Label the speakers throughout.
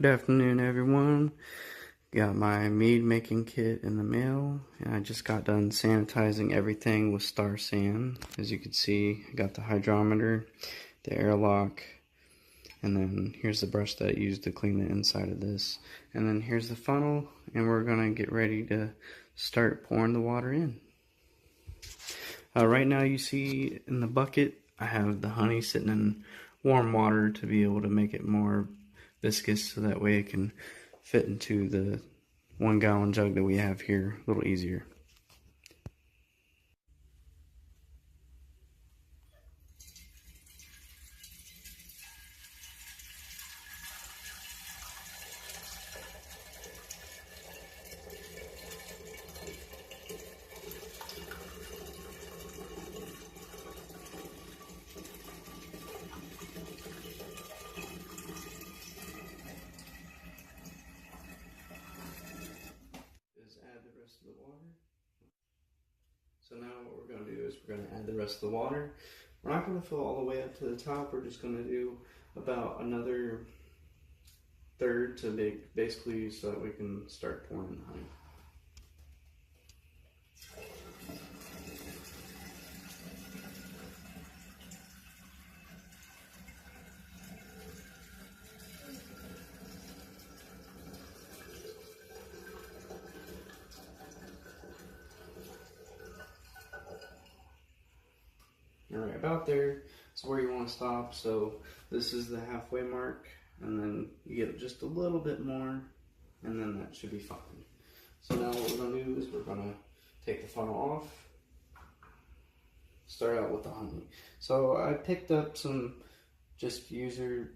Speaker 1: Good afternoon, everyone. Got my mead making kit in the mail, and I just got done sanitizing everything with Star San. As you can see, I got the hydrometer, the airlock, and then here's the brush that I used to clean the inside of this. And then here's the funnel, and we're gonna get ready to start pouring the water in. Right now you see in the bucket, I have the honey sitting in warm water to be able to make it more viscous so that way it can fit into the 1 gallon jug that we have here a little easier. Is add the rest of the water. So now what we're going to do is we're going to add the rest of the water. We're not going to fill all the way up to the top. We're just going to do about another third to make basically so that we can start pouring the honey. Alright, about there is where you want to stop. So this is the halfway mark, and then you get just a little bit more, and then that should be fine. So now what we're going to do is we're going to take the funnel off, start out with the honey. So I picked up some just user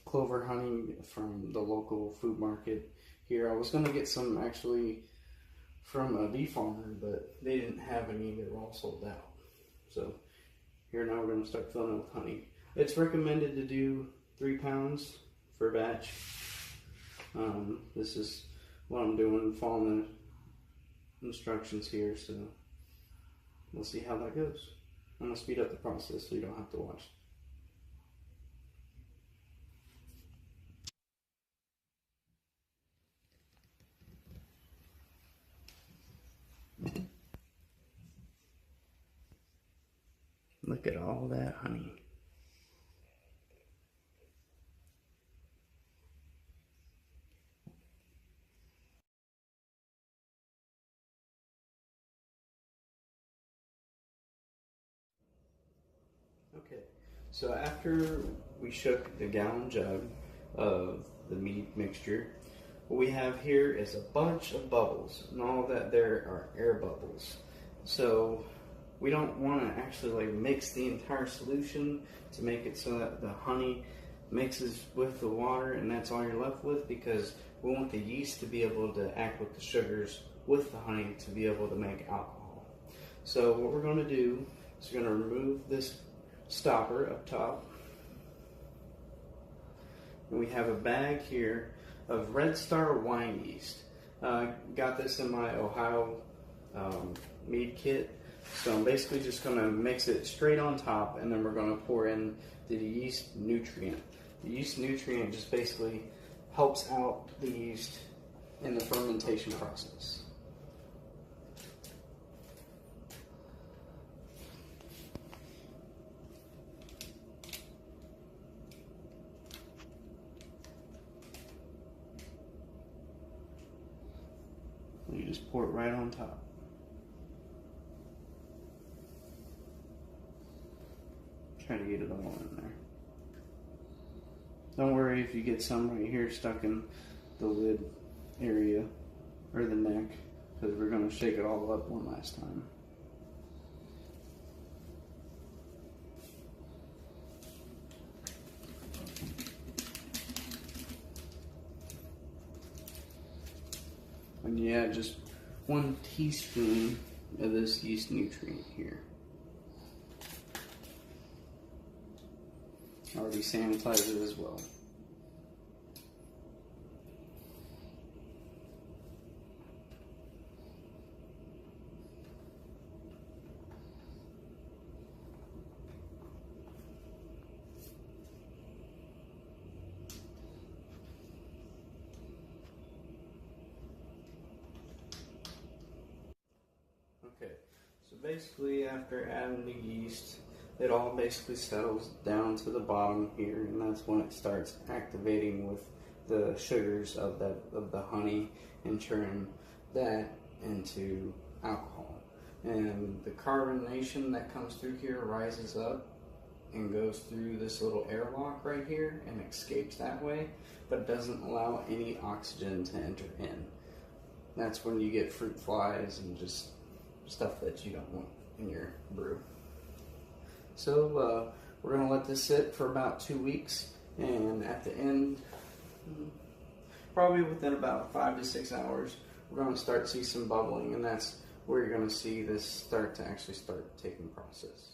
Speaker 1: clover honey from the local food market here. I was going to get some actually from a bee farmer, but they didn't have any. They were all sold out. So here now we're going to start filling it with honey. It's recommended to do 3 pounds for a batch. This is what I'm doing, following the instructions here, so we'll see how that goes. I'm going to speed up the process so you don't have to watch. Look at all that honey. Okay, so after we shook the gallon jug of the mead mixture, what we have here is a bunch of bubbles, and all that there are air bubbles. So we don't want to actually mix the entire solution to make it so that the honey mixes with the water and that's all you're left with, because we want the yeast to be able to act with the sugars with the honey to be able to make alcohol. So what we're going to do is we're going to remove this stopper up top, and we have a bag here of Red Star wine yeast. Got this in my Ohio mead kit. So I'm basically just going to mix it straight on top, and then we're going to pour in the yeast nutrient. The yeast nutrient just basically helps out the yeast in the fermentation process. You just pour it right on top. Try to get it all in there. Don't worry if you get some right here stuck in the lid area or the neck, because we're going to shake it all up one last time. And you add just 1 teaspoon of this yeast nutrient here. Already sanitized it as well. Basically, after adding the yeast, it all basically settles down to the bottom here, and that's when it starts activating with the sugars of the honey and turning that into alcohol. And the carbonation that comes through here rises up and goes through this little airlock right here and escapes that way, but doesn't allow any oxygen to enter in. That's when you get fruit flies and just stuff that you don't want in your brew. So we're going to let this sit for about 2 weeks, and at the end, probably within about 5 to 6 hours, we're going to start to see some bubbling, and that's where you're going to see this start to actually start taking process.